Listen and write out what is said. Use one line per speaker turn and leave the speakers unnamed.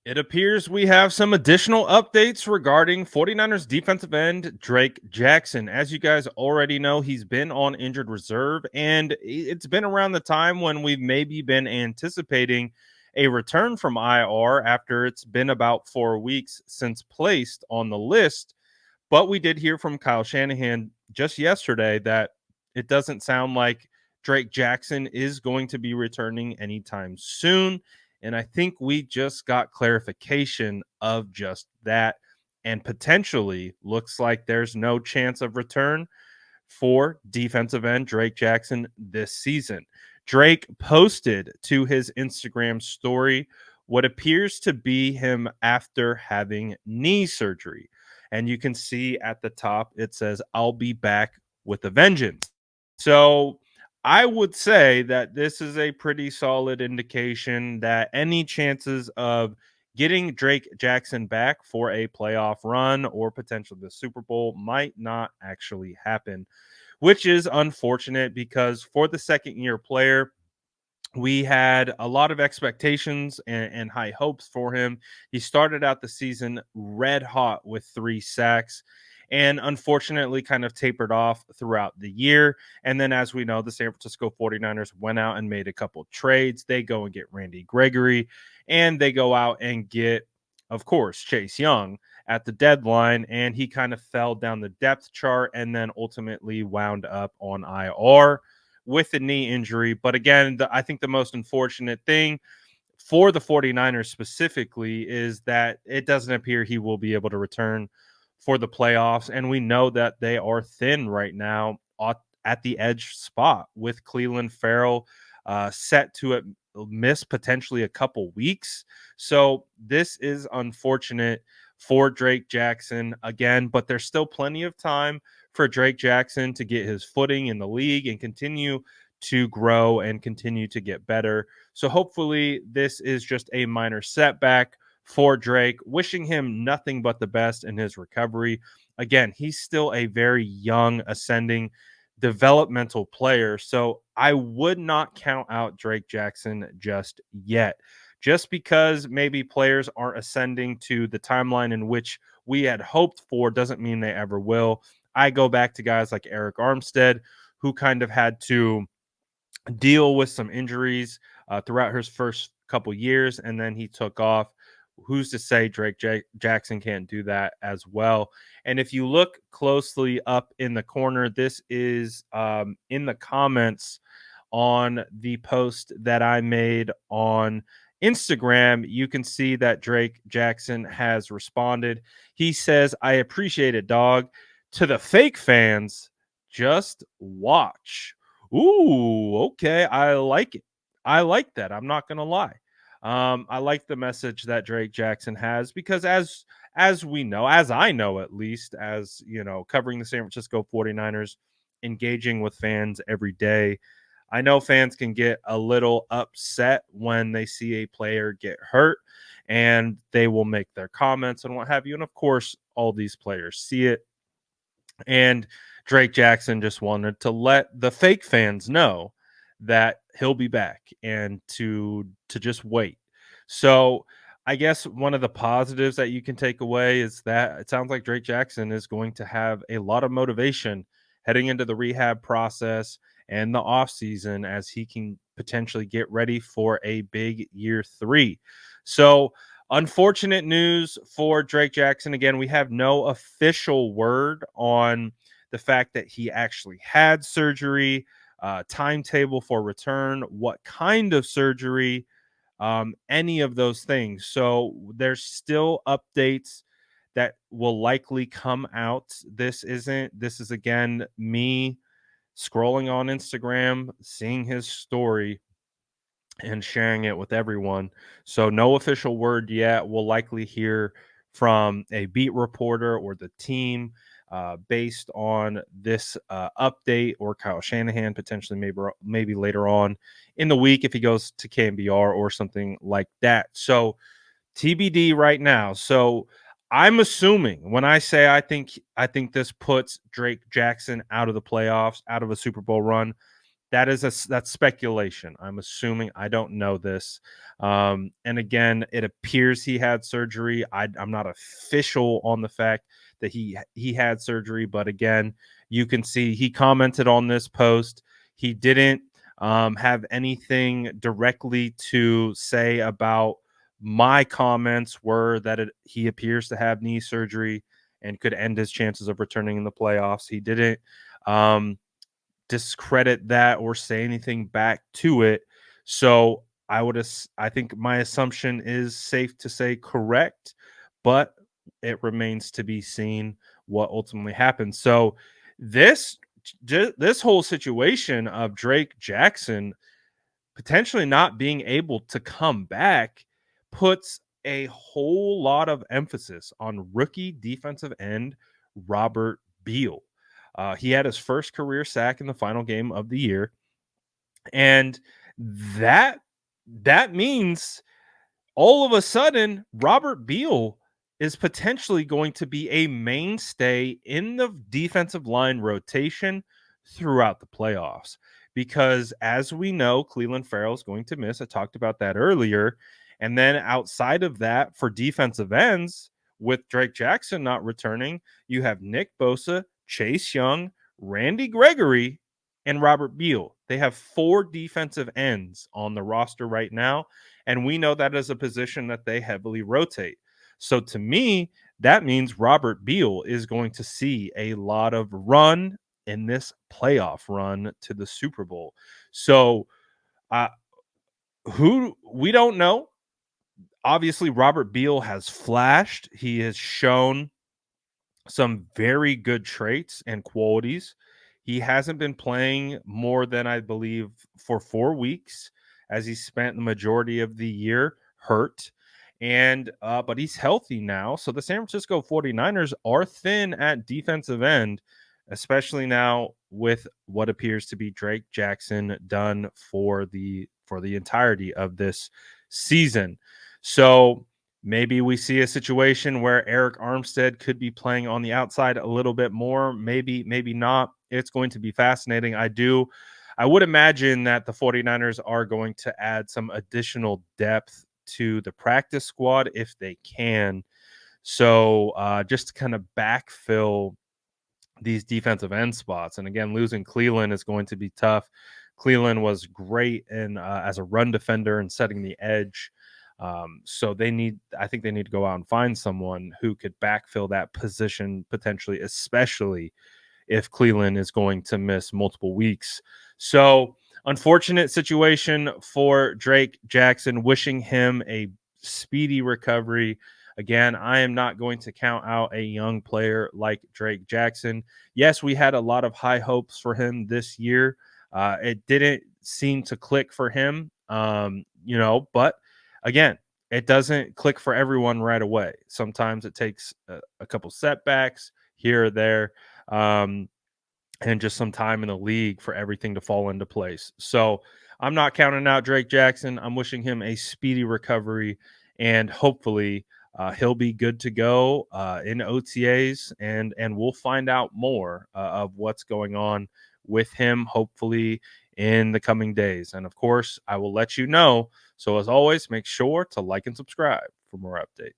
It appears we have some additional updates regarding 49ers defensive end Drake Jackson. As you guys already know, he's been on injured reserve, and it's been around the time when we've maybe been anticipating a return from IR after it's been about 4 weeks since placed on the list. But we did hear from Kyle Shanahan just yesterday that it doesn't sound like Drake Jackson is going to be returning anytime soon. And I think we just got clarification of just that. And potentially looks like there's no chance of return for defensive end Drake Jackson this season. Drake posted to his Instagram story what appears to be him after having knee surgery. And you can see at the top, it says, "I'll be back with a vengeance." So I would say that this is a pretty solid indication that any chances of getting Drake Jackson back for a playoff run or potentially the Super Bowl might not actually happen, which is unfortunate because for the second year player, we had a lot of expectations and high hopes for him. He started out the season red hot with 3 sacks and unfortunately kind of tapered off throughout the year. And then, as we know, the San Francisco 49ers went out and made a couple trades. They go and get Randy Gregory, and they go out and get, of course, Chase Young at the deadline. And he kind of fell down the depth chart and then ultimately wound up on IR with a knee injury. But again, I think the most unfortunate thing for the 49ers specifically is that it doesn't appear he will be able to return for the playoffs. And we know that they are thin right now at the edge spot with Cleveland Farrell set to miss potentially a couple weeks. So this is unfortunate for Drake Jackson again, but there's still plenty of time for Drake Jackson to get his footing in the league and continue to grow and continue to get better. So hopefully this is just a minor setback for Drake, wishing him nothing but the best in his recovery. Again, he's still a very young, ascending, developmental player. So I would not count out Drake Jackson just yet. Just because maybe players aren't ascending to the timeline in which we had hoped for doesn't mean they ever will. I go back to guys like Eric Armstead, who kind of had to deal with some injuries throughout his first couple years, and then he took off. Who's to say Drake Jackson can't do that as well? And if you look closely up in the corner, this is in the comments on the post that I made on Instagram. You can see that Drake Jackson has responded. He says, "I appreciate it, dog. To the fake fans, just watch." Ooh, okay. I like it. I like that. I'm not gonna lie. I like the message that Drake Jackson has because as we know, as I know at least, as you know, covering the San Francisco 49ers, engaging with fans every day, I know fans can get a little upset when they see a player get hurt and they will make their comments and what have you. And of course, all these players see it. And Drake Jackson just wanted to let the fake fans know that he'll be back and to just wait. So I guess one of the positives that you can take away is that it sounds like Drake Jackson is going to have a lot of motivation heading into the rehab process and the offseason as he can potentially get ready for a big year 3. So unfortunate news for Drake Jackson. Again, we have no official word on the fact that he actually had surgery, timetable for return, what kind of surgery, any of those things. So there's still updates that will likely come out. This is again me scrolling on Instagram, seeing his story and sharing it with everyone. So no official word yet. We'll likely hear from a beat reporter or the team based on this update, or Kyle Shanahan potentially maybe later on in the week if he goes to KMBR or something like that. So TBD right now. So I'm assuming when I say I think this puts Drake Jackson out of the playoffs, out of a Super Bowl run, that's speculation. I'm assuming. I don't know this. And again, it appears he had surgery. I'm not official on the fact that he had surgery, but again, you can see he commented on this post. He didn't have anything directly to say about my comments were that he appears to have knee surgery and could end his chances of returning in the playoffs. He didn't um, discredit that or say anything back to it. So I think my assumption is safe to say correct, but it remains to be seen what ultimately happens. So this this whole situation of Drake Jackson potentially not being able to come back puts a whole lot of emphasis on rookie defensive end Robert Beal. He had his first career sack in the final game of the year, and that that means all of a sudden, Robert Beal is potentially going to be a mainstay in the defensive line rotation throughout the playoffs. Because as we know, Cleveland Farrell is going to miss. I talked about that earlier. And then outside of that, for defensive ends, with Drake Jackson not returning, you have Nick Bosa, Chase Young, Randy Gregory, and Robert Beal. They have 4 defensive ends on the roster right now, and we know that is a position that they heavily rotate. So to me, that means Robert Beal is going to see a lot of run in this playoff run to the Super Bowl. So uh, who we don't know. Obviously, Robert Beal has flashed. He has shown some very good traits and qualities. He hasn't been playing more than I believe for 4 weeks, as he spent the majority of the year hurt. And but he's healthy now. So the San Francisco 49ers are thin at defensive end, especially now with what appears to be Drake Jackson done for the entirety of this season. So maybe we see a situation where Eric Armstead could be playing on the outside a little bit more. Maybe not. It's going to be fascinating. I would imagine that the 49ers are going to add some additional depth to the practice squad if they can. So just to kind of backfill these defensive end spots. And again, losing Cleveland is going to be tough. Cleveland was great in as a run defender and setting the edge. So I think they need to go out and find someone who could backfill that position potentially, especially if Cleveland is going to miss multiple weeks. So, unfortunate situation for Drake Jackson. Wishing him a speedy recovery. Again, I am not going to count out a young player like Drake Jackson. Yes, we had a lot of high hopes for him this year. It didn't seem to click for him, but again, it doesn't click for everyone right away. Sometimes it takes a couple setbacks here or there. Um, and just some time in the league for everything to fall into place. So I'm not counting out Drake Jackson. I'm wishing him a speedy recovery, and hopefully he'll be good to go in OTAs, and we'll find out more of what's going on with him. Hopefully in the coming days, and of course I will let you know. So as always, make sure to like and subscribe for more updates.